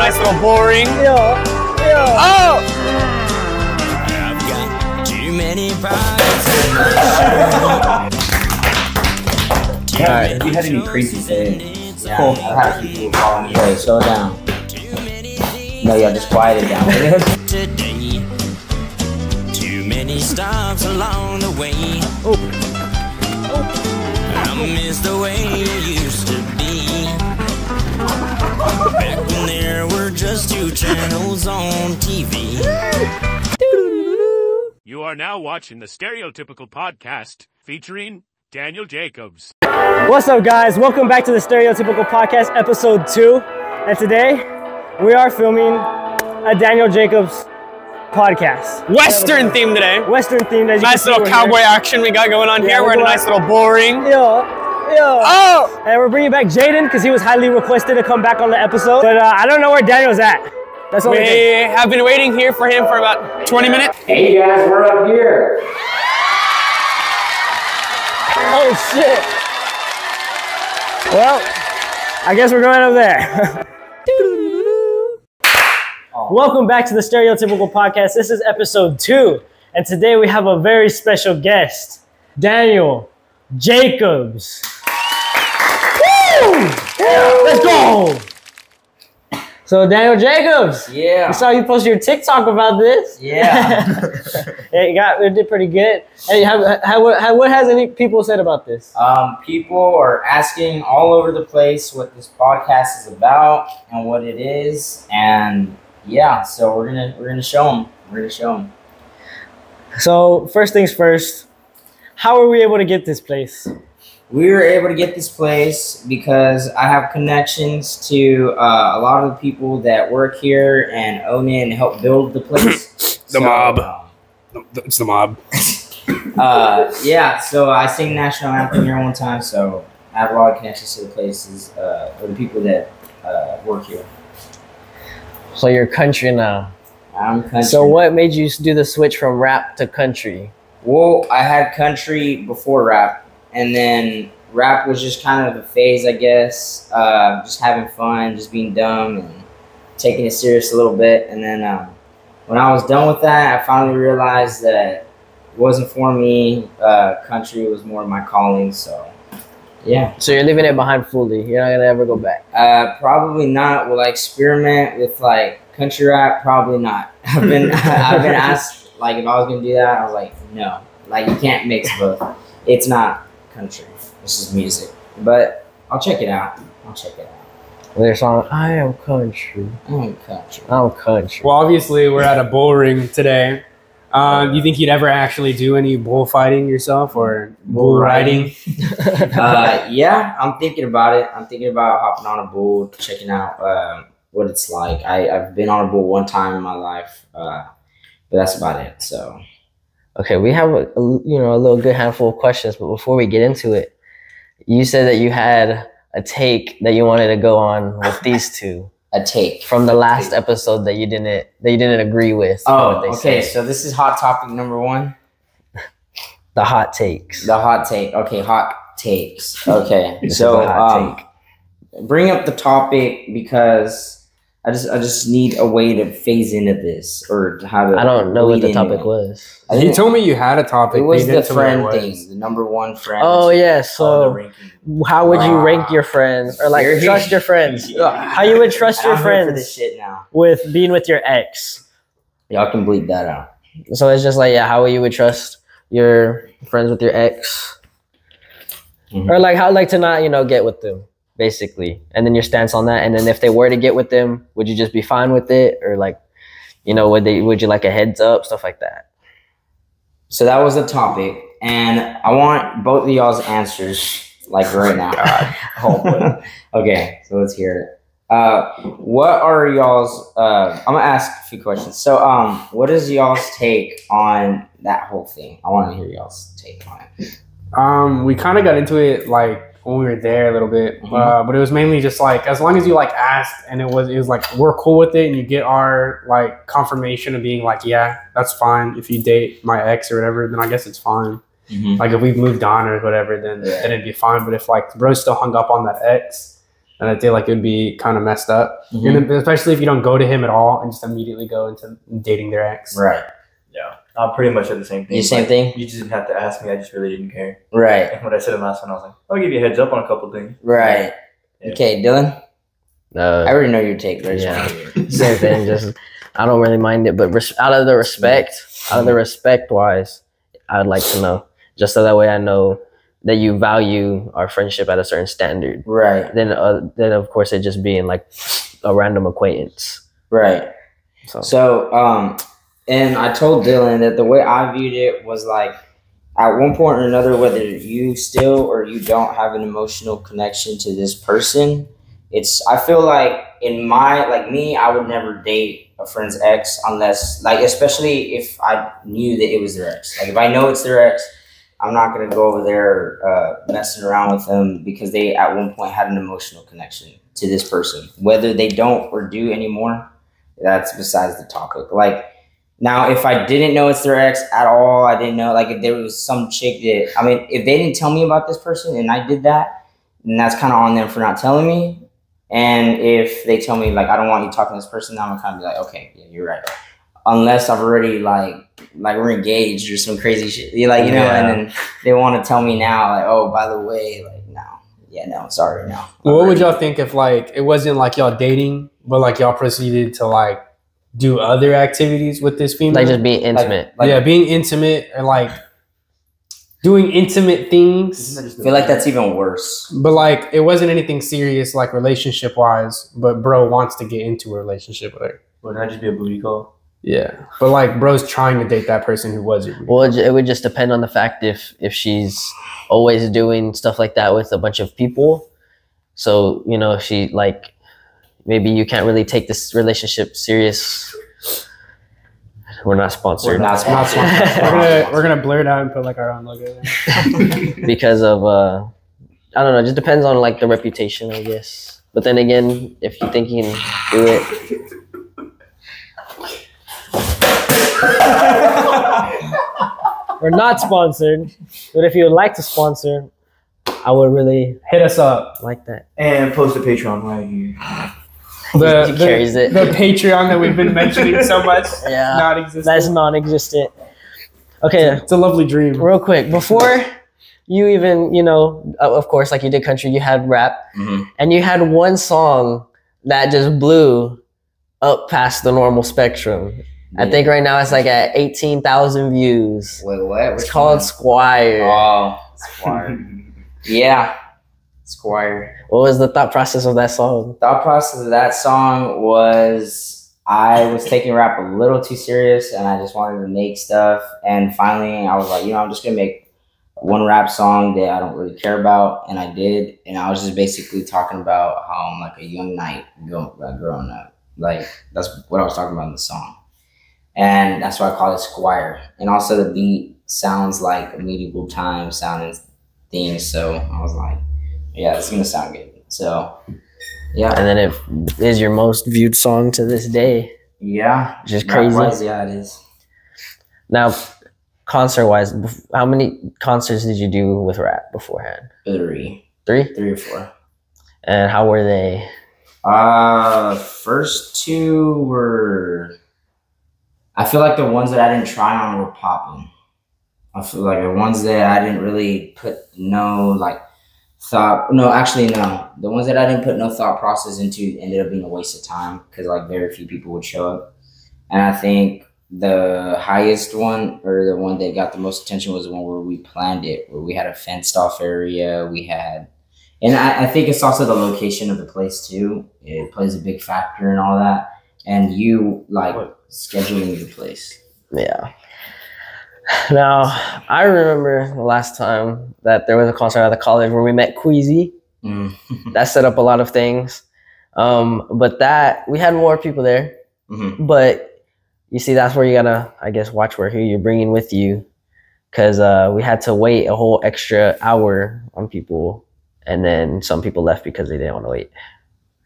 nice little boring. Yeah. Oh! I've got too many problems. Alright, have you had any crazy things? Yeah, I've had people calling me. Wait, slow down. No, y'all just quiet it down. Today, too many stops along the way. I miss the way you used to be. Back when there were just 2 channels on TV. You are now watching the Stereotypical podcast featuring Daniel Jacobs. What's up, guys? Welcome back to the Stereotypical podcast, episode 2. And today, we are filming a Daniel Jacobs podcast. Western theme today. Western themed. As you Nice can see little cowboy action we got going on here. We're in a nice little boring. Oh! And we're bringing back Jaden because he was highly requested to come back on the episode. But I don't know where Daniel's at. That's all We have been waiting here for him for about 20 minutes. Hey guys, we're up here. Oh shit. Well, I guess we're going up there. Welcome back to the Stereotypical podcast. This is episode 2. And today we have a very special guest, Daniel Jacobs. Woo! Yeah, let's go! So Daniel Jacobs, Yeah. I saw you post your TikTok about this. Yeah. It did pretty good. Hey, what has any people said about this? People are asking all over the place what this podcast is about and what it is, and yeah, so we're gonna show them. We're gonna show them. So first things first, how were we able to get this place? We were able to get this place because I have connections to a lot of the people that work here and own it and help build the place. The mob. It's the mob. Yeah, so I sang national anthem here one time, so I have a lot of connections to the places or the people that work here. So you're country now. I'm country. So what made you do the switch from rap to country? Well, I had country before rap. And then rap was just kind of a phase, I guess. Just having fun, just being dumb and taking it serious a little bit. And then when I was done with that, I finally realized that it wasn't for me. Country was more my calling, so yeah. So you're leaving it behind fully. You're not gonna ever go back. Probably not. Will I experiment with like country rap? Probably not. I've been asked like if I was gonna do that. I was like, no. Like you can't mix both. It's not country. This is music. But I'll check it out. Their song, I am country. I'm country. I'm country. Well, obviously, we're at a bullring today. Do you think you'd ever actually do any bullfighting yourself or bull riding? Yeah, I'm thinking about it. I'm thinking about hopping on a bull, checking out what it's like. I've been on a bull one time in my life, but that's about it. So. Okay, we have a little good handful of questions, but before we get into it, you said that you had a take that you wanted to go on with these two. A take from the last episode that you didn't agree with. Oh, okay. So this is hot topic number 1. The hot takes. The hot take. Okay, hot takes. Okay, so bring up the topic because I just need a way to phase into this or how to. I don't know what the topic was. You told me you had a topic. It was the friend thing, the number 1 friend. Oh yeah, so how would you rank your friends or like trust your friends? How you would trust your friends for this shit now. With being with your ex? Y'all can bleep that out. So it's just like how you would trust your friends with your ex, or like how to not get with them. Basically, and then your stance on that, and then if they were to get with them, would you just be fine with it, or like, would you like a heads up, stuff like that? So that was the topic, and I want both of y'all's answers, like right now. Hopefully. Okay, so let's hear it. What are y'all's? I'm gonna ask a few questions. So, what is y'all's take on that whole thing? I want to hear y'all's take on it. We kind of got into it like when we were there a little bit, but it was mainly just like as long as you like asked and it was like we're cool with it and you get our like confirmation of being like, yeah, that's fine. If you date my ex or whatever, then I guess it's fine. Like if we've moved on or whatever, then it'd be fine. But if like bro still hung up on that ex, And I feel like it would be kind of messed up, and especially if you don't go to him at all and just immediately go into dating their ex. Right. Yeah, I'm pretty much at the same thing. You same thing? You just didn't have to ask me. I just really didn't care. Right. And when I said the last one, I was like, I'll give you a heads up on a couple things. Right. Yeah. Okay, Dylan? I already know your take, but I just Yeah. want to hear it. Same thing. Just I don't really mind it, but out of the respect wise, I'd like to know, just so that way I know that you value our friendship at a certain standard. Right. Then of course it just being like a random acquaintance. Right. So, and I told Dylan that the way I viewed it was like, at one point or another, whether you still or you don't have an emotional connection to this person, I feel like I would never date a friend's ex unless, like, especially if I knew that it was their ex. Like, if I know it's their ex, I'm not going to go over there messing around with them because they at one point had an emotional connection to this person. Whether they don't or do anymore, that's besides the topic. Like, now, if I didn't know it's their ex at all, I didn't know, like, if there was some chick that, I mean, if they didn't tell me about this person and I did that, then that's kind of on them for not telling me. And if they tell me, like, I don't want you talking to this person, then I'm going to kind of be like, okay, yeah, you're right. Unless I've already, like we're engaged or some crazy shit, and then they want to tell me now, like, oh, by the way, like, no, sorry, no. Well, what would y'all think if, like, it wasn't like y'all dating, but like y'all proceeded to like do other activities with this female? Like just being intimate. Like, being intimate and like doing intimate things. I feel like that's even worse. But like, it wasn't anything serious, like relationship wise, but bro wants to get into a relationship with her. Wouldn't that just be a booty call? Yeah. But like, bro's trying to date that person who was your booty call. Well, it would just depend on the fact if she's always doing stuff like that with a bunch of people. So, she like, maybe you can't really take this relationship serious. We're not sponsored. We're not sponsored. We're gonna blur it out and put like our own logo there. Because of I don't know, it just depends on like the reputation, I guess. But then again, if you think you can do it. We're not sponsored, but if you would like to sponsor, I would really Hit us up. like that. And post a Patreon right here. He carries it. The Patreon that we've been mentioning so much. Yeah, Non-existent. that's non-existent. Okay, It's a lovely dream. real quick, before you even, of course, like you did country, you had rap, and you had one song that just blew up past the normal spectrum. I think right now it's like at 18,000 views. Wait, what? It's called Squire. Oh, Squire. Yeah, Squire. What was the thought process of that song? Thought process of that song was I was taking rap a little too serious and I just wanted to make stuff. And finally I was like, I'm just going to make one rap song that I don't really care about. And I did. And I was just basically talking about how I'm like a young knight growing up. Like, that's what I was talking about in the song. And that's why I call it Squire. And also the beat sounds like a medieval time sounding thing. So I was like, yeah, it's gonna sound good. So yeah. And then it is your most viewed song to this day. Yeah. Just crazy. Rap-wise, yeah, it is. Now, concert-wise, how many concerts did you do with rap beforehand? 3. 3? 3 or 4. And how were they? First 2 were, I feel like the ones that I didn't try on were popping. I feel like the ones that I didn't really put no thought. No, actually no. The ones that I didn't put no thought process into ended up being a waste of time because like very few people would show up. And I think the highest one, or the one that got the most attention, was the one where we planned it, where we had a fenced off area. We had, and I think it's also the location of the place too. It plays a big factor in all that. And you like scheduling the place. Yeah. Now, I remember the last time that there was a concert at the college where we met Queasy. That set up a lot of things. But that, we had more people there. But you see, that's where you gotta, I guess, watch who you're bringing with you. Because we had to wait a whole extra hour on people. And then some people left because they didn't want to wait.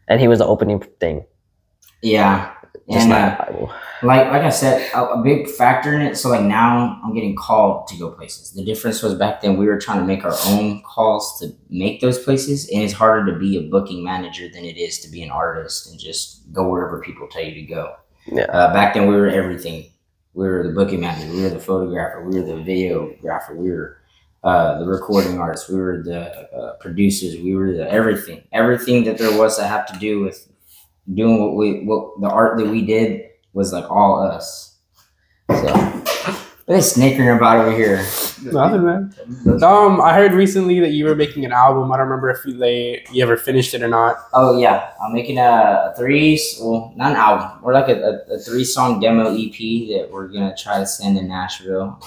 And he was the opening thing. Yeah. Just And not Bible. like I said, a big factor in it. So like now I'm getting called to go places. The difference was back then we were trying to make our own calls to make those places, and it's harder to be a booking manager than it is to be an artist and just go wherever people tell you to go. Yeah. Back then we were everything. We were the booking manager. We were the photographer. We were the videographer. We were the recording artists. We were the producers. We were the everything. Everything that there was that had to do with doing what the art that we did was like all us. So what are they snickering about over here? Nothing, man. I heard recently that you were making an album. I don't remember if you ever finished it or not. Oh yeah, I'm making a not an album. We're like a 3-song demo EP that we're gonna try to send in Nashville.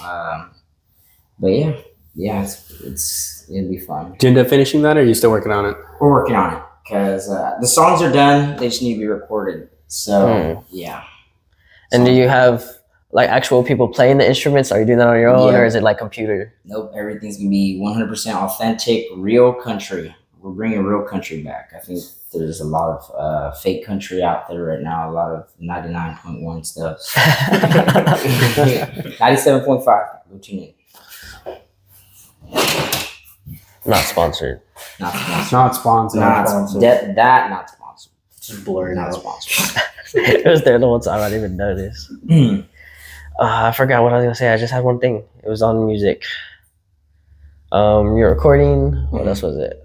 But yeah, it'll be fun. Did you end up finishing that, or are you still working on it? We're working on it because the songs are done. They just need to be recorded. So yeah. And do you have like actual people playing the instruments? Are you doing that on your own, or is it like computer? Nope, everything's gonna be 100% authentic, real country. We're bringing real country back. I think there's a lot of fake country out there right now. A lot of 99.1 stuff. 97.5. Go tune in. Not sponsored. Not sponsored. Not sponsored. Not sponsored. Not sponsored. Just blurring Not out. sponsored. It was there the whole time. I didn't even notice. I forgot what I was gonna say. I just had one thing. It was on music. You're recording. What else was it?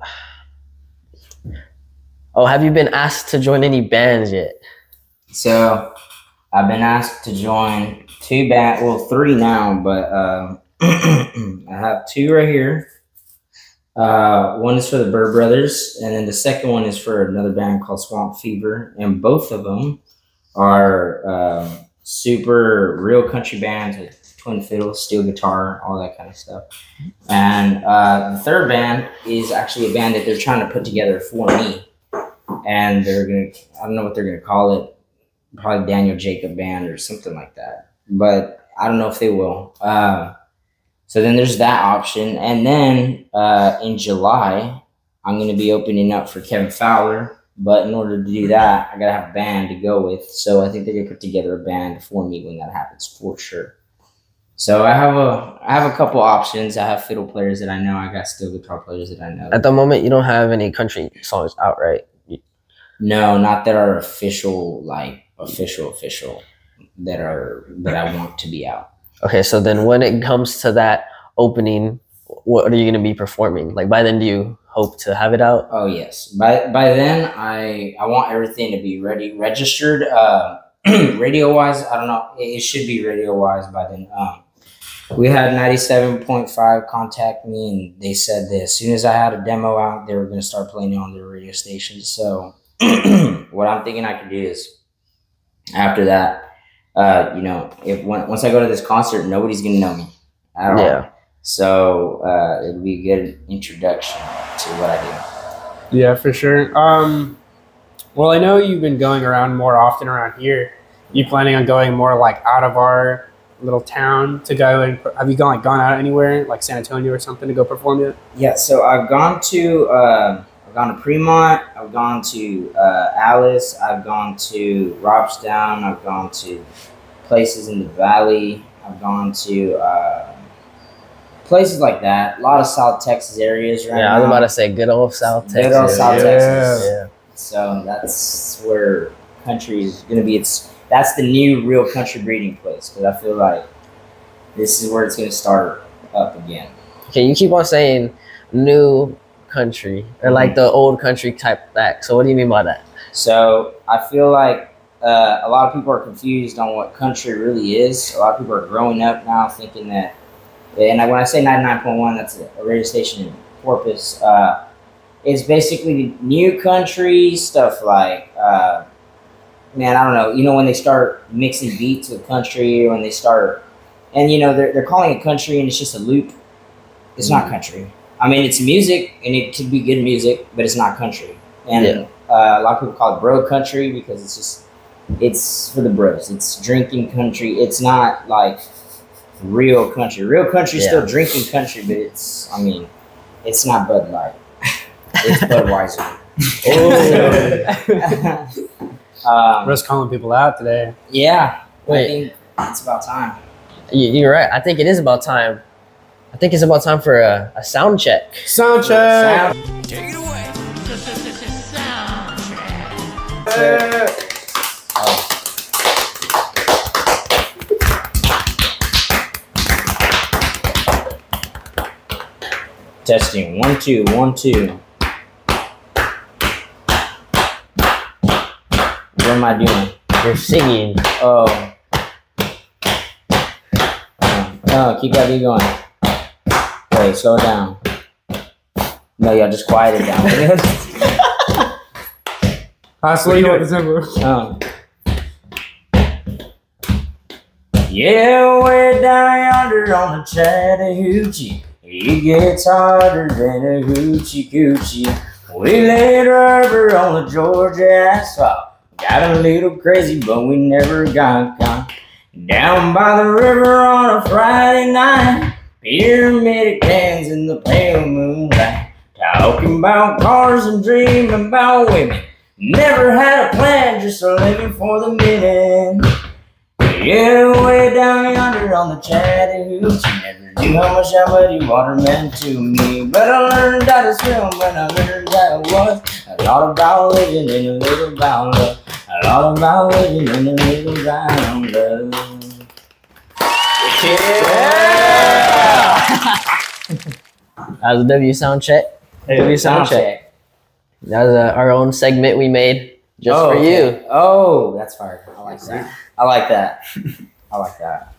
Oh, have you been asked to join any bands yet? So I've been asked to join 2 bands. Well, 3 now, but I have 2 right here. One is for the Bird Brothers, and then the second one is for another band called Swamp Fever, and both of them are super real country bands with twin fiddles, steel guitar, all that kind of stuff. And the third band is actually a band that they're trying to put together for me, and I don't know what they're gonna call it, probably Daniel Jacob Band or something like that, but I don't know if they will. So then there's that option. And then in July, I'm going to be opening up for Kevin Fowler. But in order to do that, I got to have a band to go with. So I think they're going to put together a band for me when that happens, for sure. So I have a couple options. I have fiddle players that I know. I got steel guitar players that I know. At the moment, you don't have any country songs out, right? No, not that are official, like official that I want to be out. Okay, so then when it comes to that opening, what are you going to be performing? Like by then, do you hope to have it out? Oh yes, by then I want everything to be ready, registered. Radio wise, I don't know. It should be radio wise by then. We had 97.5 contact me, and they said that as soon as I had a demo out, they were going to start playing it on their radio station. So what I'm thinking I could do is after that. Once I go to this concert, nobody's gonna know me at all. Yeah. So it'll be a good introduction to what I do. Yeah, for sure. Well, I know you've been going around more often around here. You planning on going more like out of our little town to go and have you gone out anywhere like San Antonio or something to go perform yet? Yeah. So I've gone to Fremont. I've gone to Alice. I've gone to Robstown. I've gone to places in the valley. I've gone to places like that. A lot of South Texas areas right now. Yeah, I was about to say good old South Texas. Good old South Texas. Yeah. So that's where country is going to be. That's the new real country breeding place, because I feel like this is where it's going to start up again. Okay, you keep on saying new country or like the old country type back. So what do you mean by that? So I feel like a lot of people are confused on what country really is. A lot of people are growing up now thinking that, and when I say 99.1, that's a radio station in Corpus. It's basically new country stuff like, man, I don't know. You know, when they start mixing beats with country, or when they start, and you know, they're calling it country and it's just a loop. It's not country. I mean, it's music, and it could be good music, but it's not country. And a lot of people call it bro country because it's for the bros. It's drinking country. It's not like real country. Real country is still drinking country, but it's not Bud Light. It's Budweiser. We're just calling people out today. Yeah. Wait. I think it's about time. You're right. I think it is about time. I think it's about time for a sound check. Sound check. Take it away. Testing. 1 2 1 2. What am I doing? You're singing. Oh. Keep that beat going. Wait, slow it down. No, y'all just quiet it down. I swear you want the tempo. Yeah, way down yonder on the Chattahoochee, it gets harder than a hoochie coochie. We laid rubber on the Georgia asphalt. Got a little crazy, but we never got caught. Down by the river on a Friday night, pyramid cans in the pale moonlight. Talking about cars and dreaming about women. Never had a plan, just living for the minute. Yeah, way down yonder on the Chattahoochee. Never knew how much that muddy water meant to me. But I learned how to swim when I learned how it was. A lot about living in a little brown love. A lot about living in a little brown love. That was a W sound check. W sound check. That was our own segment we made just for you. Oh, that's fire. I like that. I like that. I like that.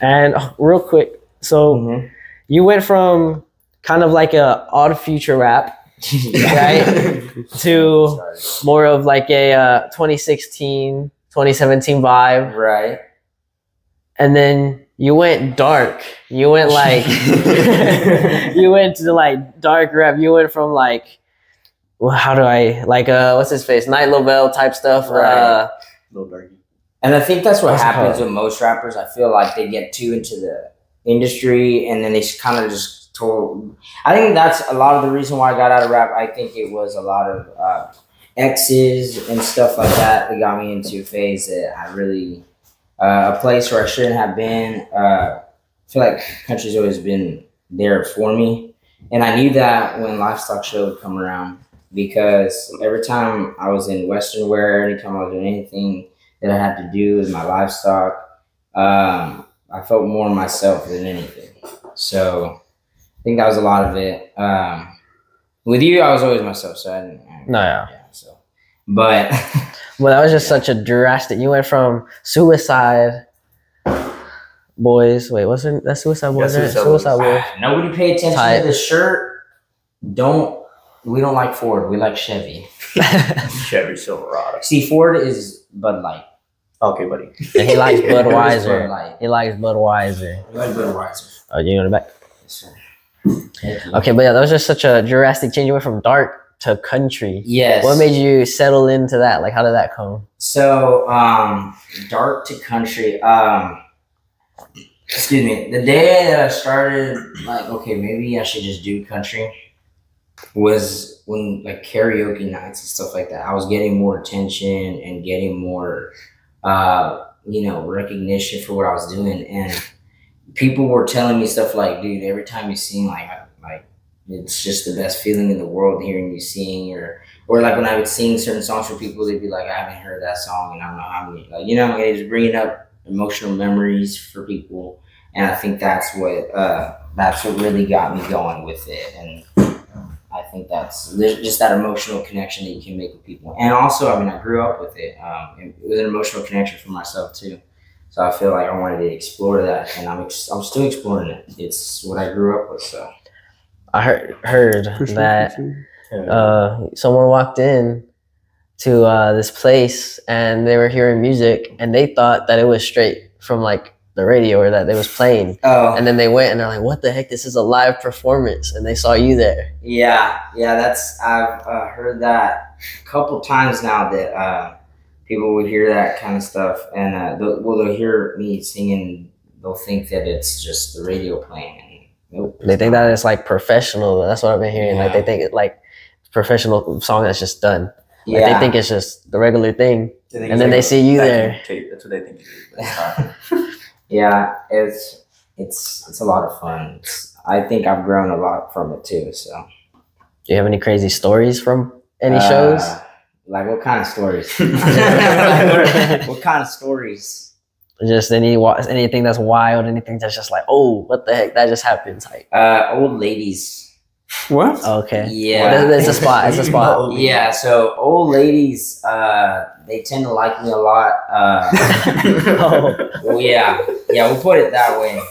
And real quick, so you went from kind of like a odd future rap, right, to more of like a 2016, 2017 vibe, Right. and then you went dark. You went like you went to like dark rap. You went from like, well, how do I like what's his face, Night Lovell type stuff, Right. Little darky. And I think that's what What's it happens called? with most rappers. I feel like they get too into the industry and then they kind of just told. I think that's a lot of the reason why I got out of rap. I think it was a lot of exes and stuff like that that got me into a phase that I really, a place where I shouldn't have been. I feel like country's always been there for me. And I knew that when Livestock Show would come around because every time I was in Western wear, anytime I was doing anything that I had to do with my livestock, I felt more myself than anything. So I think that was a lot of it. With you, I was always myself, so I didn't. yeah. So, but Well, that was just such a drastic. You went from Suicide Boys. Wait, what's it? That's Suicide Boys. Yeah, Right? Suicide Suicide Boys. nobody pay attention Type. to the shirt. We don't like Ford. We like Chevy. Chevy Silverado. See, Ford is Bud Light. Okay, buddy. And he likes Bud Budweiser. Light. He likes Budweiser. We like Budweiser. Oh, you in the back? Yes, sir. Thank you. Okay, but yeah, that was just such a drastic change. You went from dark to country. Yes. What made you settle into that? Like, how did that come? So, dark to country. Excuse me. The day that I started, like, okay, maybe I should just do country, was when like karaoke nights and stuff like that. I was getting more attention and getting more, recognition for what I was doing, and people were telling me stuff like, "Dude, every time you sing, like it's just the best feeling in the world hearing you sing," or like when I would sing certain songs for people, they'd be like, "I haven't heard that song, and I don't know how many." Like, it was bringing up emotional memories for people, and I think that's what really got me going with it, and I think there's just that emotional connection that you can make with people. And also, I grew up with it. It was an emotional connection for myself too. So I feel like I wanted to explore that, and I'm still exploring it. It's what I grew up with. So I heard that someone walked in to this place and they were hearing music and they thought that it was straight from like the radio or that they was playing. Oh. And then they went and they're like, "What the heck? This is a live performance!" And they saw you there. Yeah, I've heard that a couple times now that people will hear that kind of stuff, and they'll hear me singing, they'll think that it's just the radio playing. And nope, They think that it's like professional. That's what I've been hearing. Like Yeah. they think it like professional song that's just done. Like they think it's just the regular thing, and then they see you there. That's what they think. Yeah, it's a lot of fun. I think I've grown a lot from it too. So, do you have any crazy stories from any shows? Like what kind of stories? What kind of stories? Just anything that's wild, anything that's just like, oh, what the heck, that just happened type. Old ladies. What? Okay. Yeah. It's a spot. It's a spot. Yeah. So old ladies, they tend to like me a lot. Well, yeah. We'll put it that way.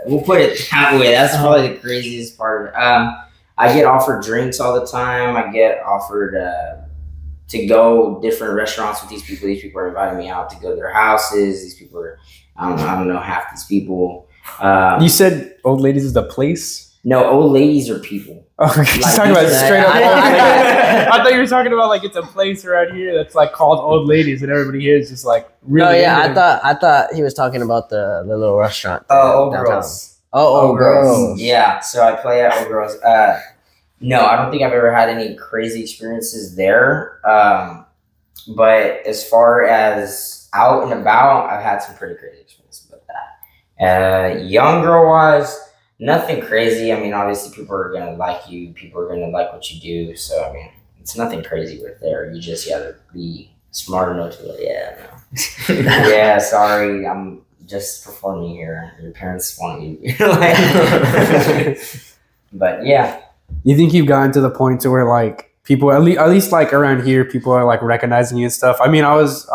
That's probably the craziest part of it. I get offered drinks all the time. I get offered to go different restaurants with these people. These people are inviting me out to go to their houses. These people are, I don't know half these people. You said old ladies is the place? No, old ladies are people. Oh, you're talking about straight up. I thought you were talking about like it's a place around here that's like called old ladies, and everybody here is just like really. Oh yeah, I thought he was talking about the little restaurant. Old downtown. Girls. Old Girls. Yeah, so I play at Old Girls. No, I don't think I've ever had any crazy experiences there. But as far as out and about, I've had some pretty crazy experiences with that. Young girl wise, nothing crazy. I mean, obviously people are gonna like you. People are gonna like what you do. So I mean, it's nothing crazy with there. You just gotta be smart enough to no. Yeah, sorry, I'm just performing here. Your parents want you. But yeah. You think you've gotten to the point to where like people at least like around here, people are like recognizing you and stuff? I mean, I was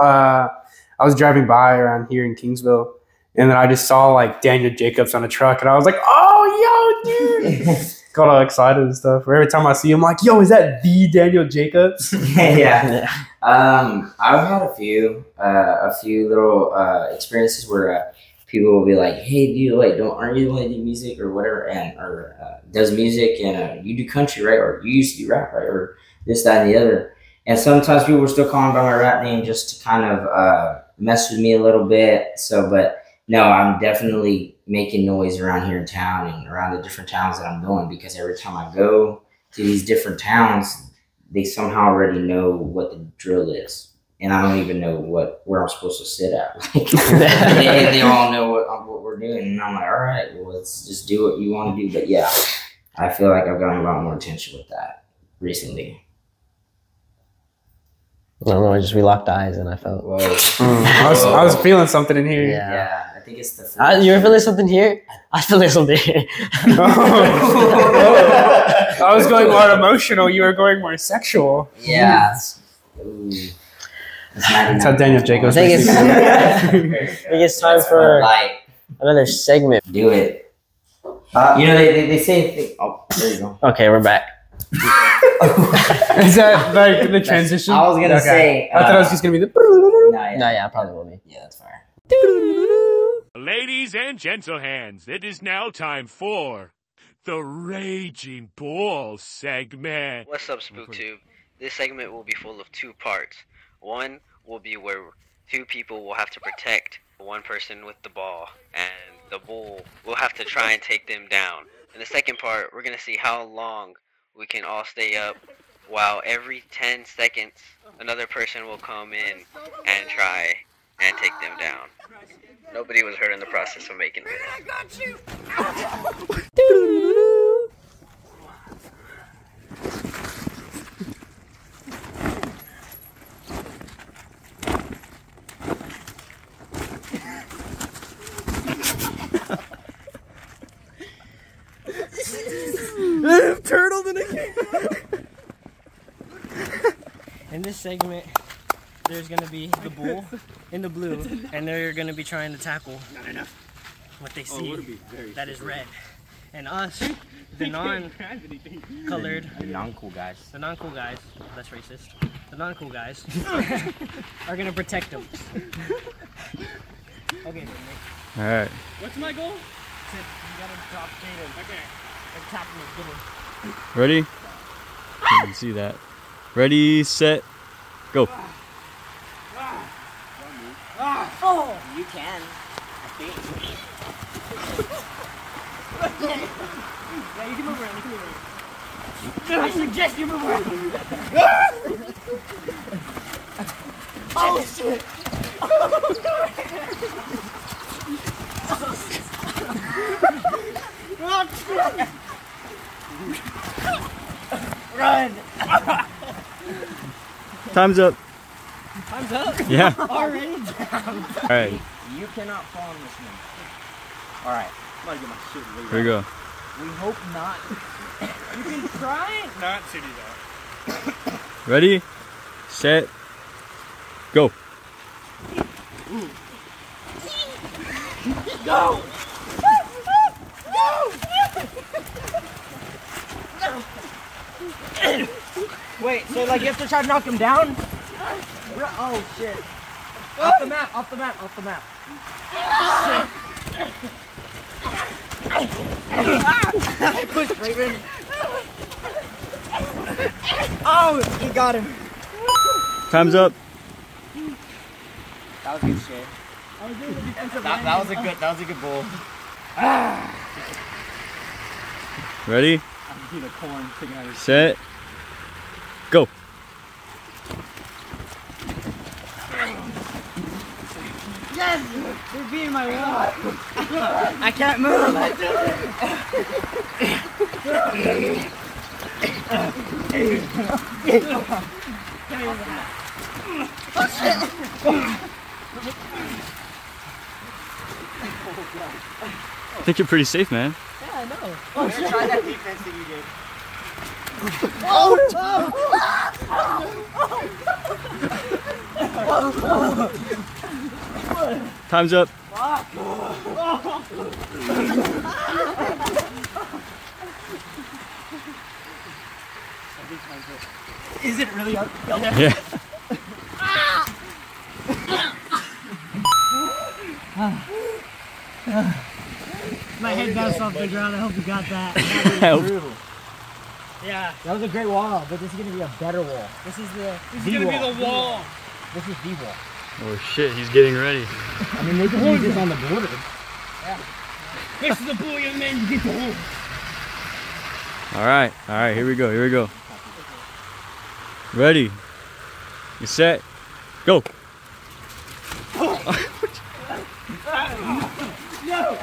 driving by around here in Kingsville, and then I just saw like Daniel Jacobs on a truck, and I was like, "Oh, yo, dude!" Got all excited and stuff. Every time I see him, like, "Yo, is that the Daniel Jacobs?" Yeah. I've had a few little experiences where people will be like, "Hey, dude, aren't you do music or whatever?" or does music and you do country, right? Or you used to do rap, right? Or this, that, and the other. And sometimes people are still calling by my rap name just to kind of mess with me a little bit. So, but no, I'm definitely making noise around here in town and around the different towns that I'm going, because every time I go to these different towns, they somehow already know what the drill is. And I don't even know where I'm supposed to sit at. They all know what we're doing. And I'm like, all right, well, let's just do what you want to do. But yeah, I feel like I've gotten a lot more attention with that recently. I don't know, we locked eyes and I felt. Whoa. I was feeling something in here. Yeah, I think it's the. You were feeling something here? I was feeling something here. I was going more emotional. You were going more sexual. Yeah. That's how Daniel Jacobs. I think it's time for another segment. Do it. They say. Oh, there you go. Okay, we're back. Is that like the transition? I was gonna say. I thought it was just gonna be the. No, yeah, probably will be. Yeah, that's fire. Ladies and gentlehands, it is now time for the Raging Bull segment. What's up, SpookTube? This segment will be full of two parts. One will be where two people will have to protect one person with the ball, and the bull will have to try and take them down. In the second part, we're going to see how long we can all stay up, while every 10 seconds, another person will come in and try and take them down. Nobody was hurt in the process of making it. I got you! Turtled in a cage. In this segment, there's gonna be the bull in the blue, and they're gonna be trying to tackle what they see that is red. And us, the non-colored, The non-cool guys. that's racist. The non-cool guys are gonna protect them. Okay. All right. What's my goal? You gotta drop Jaden. Okay. Tap him, get him. Ready? You can see that. Ready, set, go. Oh, you can. I think. Yeah, you can move around. I suggest you move away. Oh shit! Run! Time's up. Time's up? Yeah. Already down. Alright, You cannot fall in this one. Alright. I'm gonna get my shit laid here we go. We hope not. You can try not to do that. Ready, set, go. Go! Wait, so like you have to try to knock him down? Oh shit. Off the map, off the map, off the map. I pushed Raven. Oh, he got him. Time's up. That was good shit. That was a good bull. Ready, I can see the corn sticking out of his set, go. Yes! They're beating my wall. I can't move. Oh shit! I think you're pretty safe, man. Yeah, I know. Oh shit! Try that defense that you did. Time's up. Is it really up? Yeah. My head bounced off the ground. I hope you got that. Help. Yeah. That was a great wall, but this is gonna be a better wall. This is gonna be the wall. This is the wall. Oh shit, he's getting ready. I mean, they can use this on the border. Yeah. This is the bull, young man. You get the hole. All right, here we go, Ready, you set, go. No.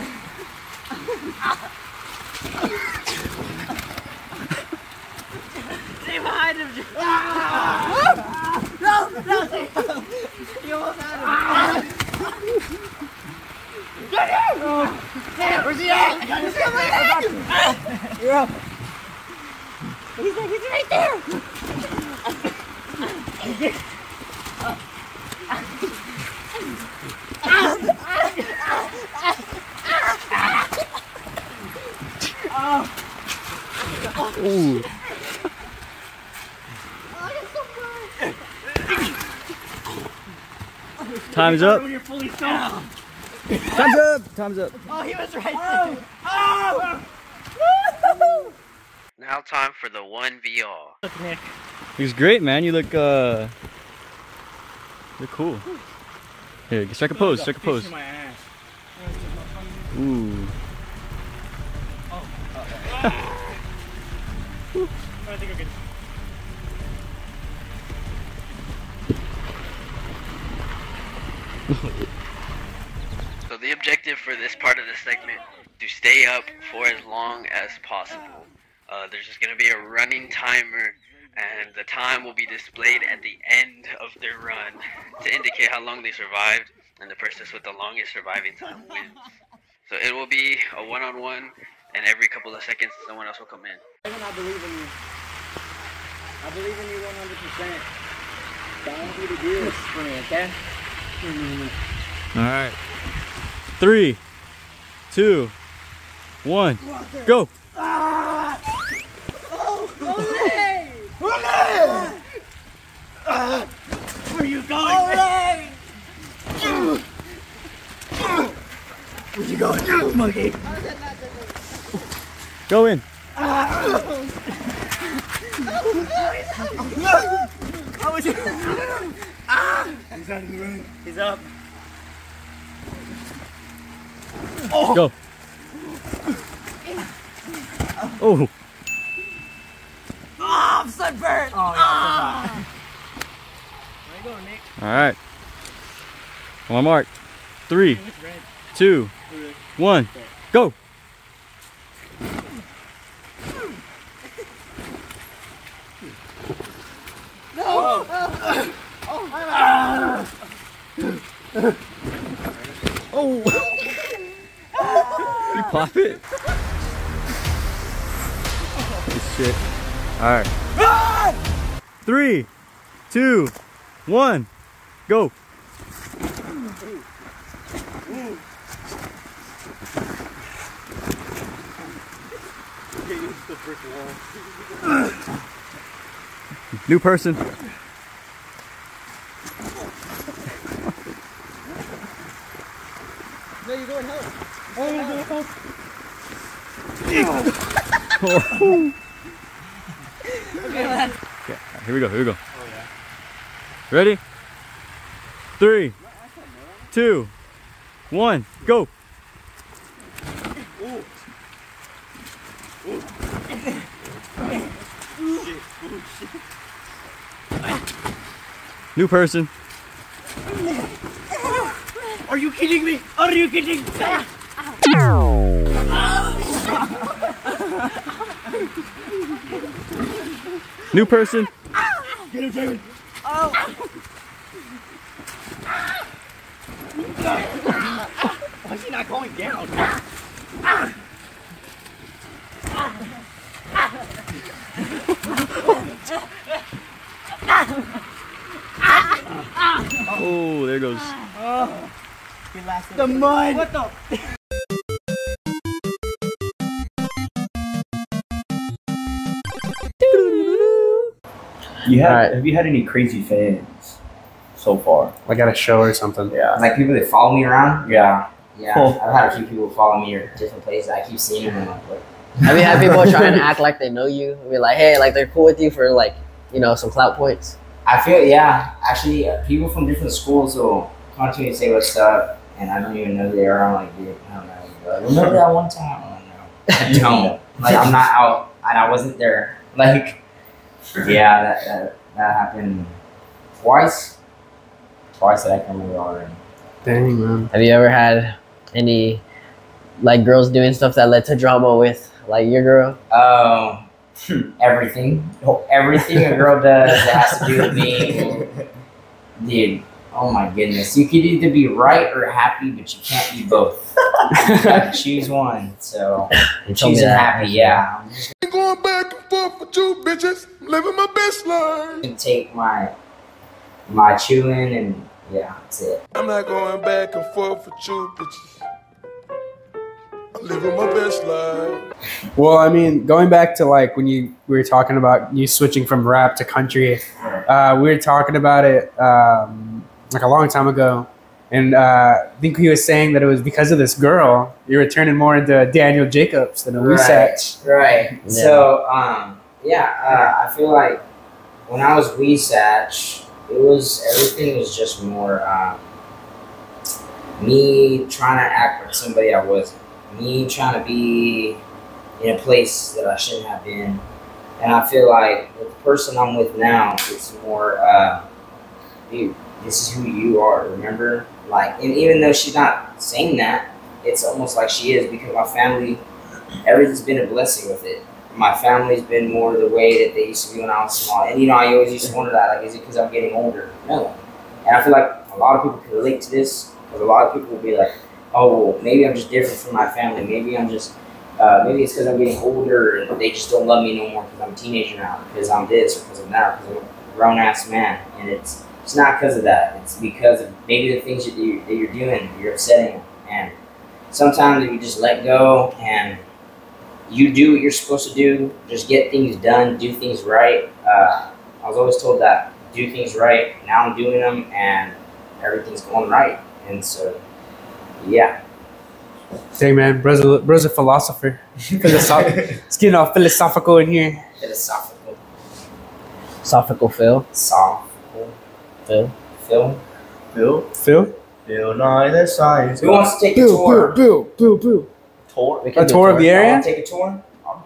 Stay behind him. No, no, you almost had him. Get him! Where's he at? I got him. You're up. He's right there. Ooh. Time's up. When you're fully soaked. Time's up. Oh, he was right there. Oh! Now time for the 1v all. Look, Nick. He's great, man. You look cool. Here, strike a pose. Strike a pose. Ooh. I think I can. So the objective for this part of the segment to stay up for as long as possible. There's just gonna be a running timer, and the time will be displayed at the end of their run to indicate how long they survived, and the person with the longest surviving time wins. So it will be a one-on-one, and every couple of seconds someone else will come in. I believe in you. I believe in you 100%. I want you to do this for me, okay? All right. 3, 2, 1, go. Ah! Oh, Ole! Where are you going? Ole! Where'd you going, monkey? Go in. He's out of the room. He's up. Go. Oh. off, sunburn. Oh, yeah. All right. On my mark. 3, 2, 1, go. No. Oh. You pop it. Good shit. All right. 3, 2, 1, go. New person. No, you're going home. Oh, Okay, here we go. Oh, yeah. Ready? 3, 2, 1, go. New person. Are you kidding me? Are you kidding me? New person. Get him, David. Oh. Why is he not going down? Oh, there goes. The mud. What the? Have you had any crazy fans so far? Like at a show or something. Yeah. Like people that follow me around. Yeah. Yeah, Oh. I've had a few people follow me or different places. I keep seeing them. And I'm like, Have you had people try and act like they know you? Be like, hey, like they're cool with you for like, you know, some clout points. I feel, yeah. Actually, people from different schools will come to me and say what's up, and I don't even know who they are. I'm like, dude, I don't know. Like, remember that one time? I don't know. I don't. Like, I'm not out, and I wasn't there. Like, yeah, that happened twice. Twice that I can remember already. Dang, man. Have you ever had any like girls doing stuff that led to drama with like your girl? Everything. Everything a girl does that has to do with me. Dude, oh my goodness. You could either be right or happy, but you can't be both. You gotta choose one. So, choosing happy, yeah. I'm just going back and forth with you bitches, living my best life. gonna take my chewing and yeah, that's it. I'm not going back and forth with you bitches. I'm living my best life. Well, I mean, going back to like when we were talking about you switching from rap to country, we were talking about it like a long time ago, and I think he was saying that it was because of this girl you were turning more into Daniel Jacobs than a research. Right. Yeah. So, I feel like when I was research, everything was just more me trying to act like somebody I wasn't. Me trying to be in a place that I shouldn't have been. And I feel like with the person I'm with now, it's more, dude, this is who you are, remember? Like, and even though she's not saying that, it's almost like she is, because my family, everything's been a blessing with it. My family's been more the way that they used to be when I was small. And, you know, I always used to wonder that, like, is it because I'm getting older? No. And I feel like a lot of people can relate to this, because a lot of people will be like, oh, well, maybe I'm just different from my family. Maybe I'm just, maybe it's because I'm getting older and they just don't love me no more because I'm a teenager now, because I'm this or because I'm that, because I'm a grown-ass man. And it's not because of that. It's because of maybe the things that you're doing, you're upsetting them. And sometimes if you just let go and you do what you're supposed to do, just get things done, do things right. I was always told that, do things right. Now I'm doing them and everything's going right. And so, yeah. Hey man, bro's a philosopher. It's getting all philosophical in here. Philosophical. Sophical Phil. Sophical. Phil. Phil. Bill? Phil? Bill Nye the Science. Who wants to take a tour? Bill. Tour? A tour of the area? Take a tour?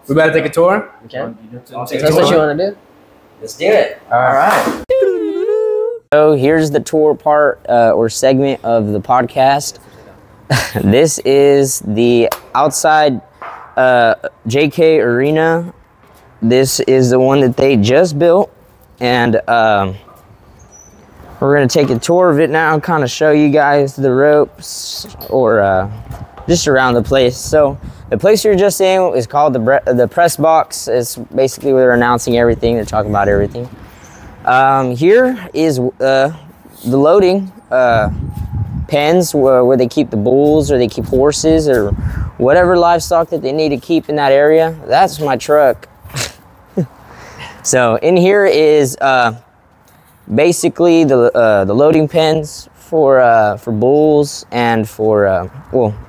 We about to take a tour? Okay. I'll take a That's tour. what you want to do? Let's do it. All right. So here's the tour part or segment of the podcast. This is the outside JK Arena. This is the one that they just built, and we're gonna take a tour of it now and kind of show you guys the ropes or just around the place. So the place you're just in is called the press box. It's basically where they're announcing everything. They're talking about everything. Here is the loading pens where they keep the bulls or they keep horses or whatever livestock that they need to keep in that area. That's my truck. So in here is basically the loading pens for bulls and for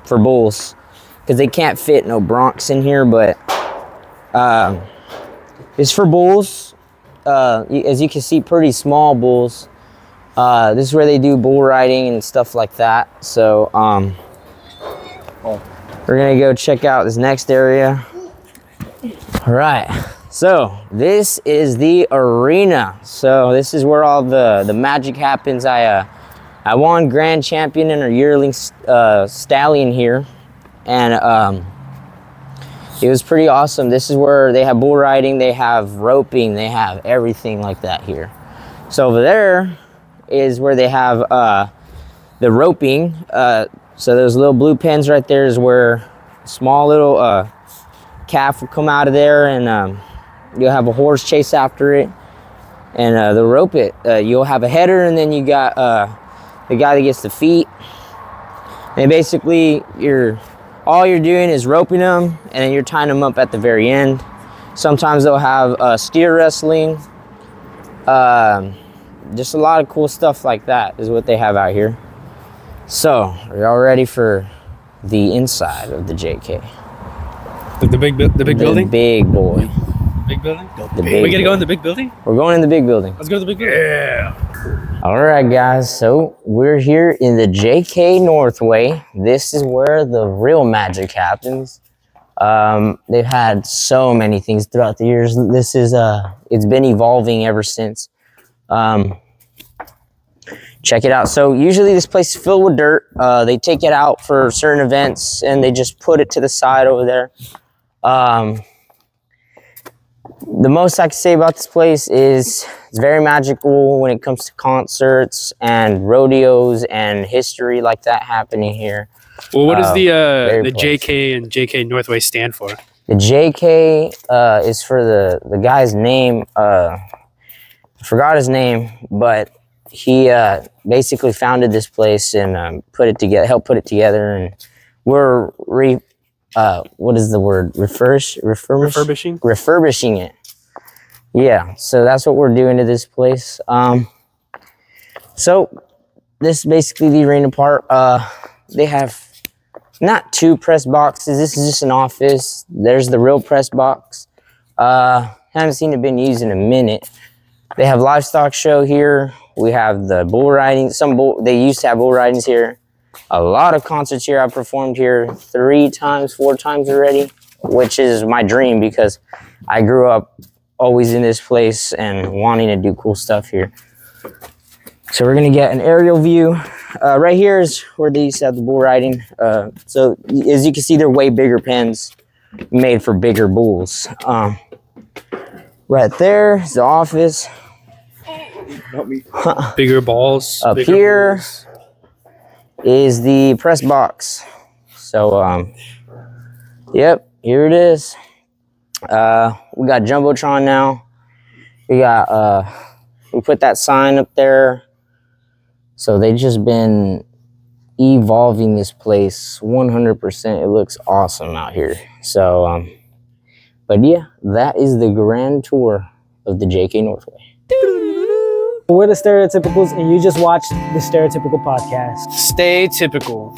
bulls, because they can't fit no broncs in here, but it's for bulls. As you can see, pretty small bulls. This is where they do bull riding and stuff like that. So we're gonna go check out this next area. All right, so this is the arena. So this is where all the magic happens. I won grand champion in a yearling stallion here, and it was pretty awesome. This is where they have bull riding, they have roping, they have everything like that here. So over there is where they have the roping. So those little blue pens right there is where a small little calf will come out of there, and you'll have a horse chase after it, and they'll rope it. You'll have a header, and then you got the guy that gets the feet. And basically all you're doing is roping them, and then you're tying them up at the very end. Sometimes they'll have steer wrestling. Just a lot of cool stuff like that is what they have out here. So, are y'all ready for the inside of the JK? The big building? The big boy. Big building? We gotta go in the big building? We're going in the big building. Let's go to the big building. Yeah. All right, guys. So we're here in the JK Northway. This is where the real magic happens. They've had so many things throughout the years. This is it's been evolving ever since. Check it out. So usually this place is filled with dirt. They take it out for certain events and they just put it to the side over there. The most I can say about this place is it's very magical when it comes to concerts and rodeos and history like that happening here. Well, what does the JK and JK Northway stand for? The JK is for the guy's name. I forgot his name, but he basically founded this place and put it together, helped put it together, and we're what is the word? Refurbishing? Refurbishing it. Yeah, so that's what we're doing to this place. So this is basically the arena part. They have not two press boxes. This is just an office. There's the real press box. Haven't seen it been used in a minute. They have livestock show here. We have the bull riding. They used to have bull ridings here. A lot of concerts here. I've performed here 3 times, 4 times already, which is my dream because I grew up always in this place and wanting to do cool stuff here. So we're gonna get an aerial view. Right here is where they used to have the bull riding. So as you can see, they're way bigger pens made for bigger bulls. Right there is the office. Bigger balls. Up bigger here balls. Is the press box. So, yep, here it is. We got Jumbotron now. We got, we put that sign up there. So they've just been evolving this place 100%. It looks awesome out here. So, but yeah, that is the grand tour of the JK Northway. We're the Stereotypicals, and you just watched the Stereotypical podcast. Stay typical.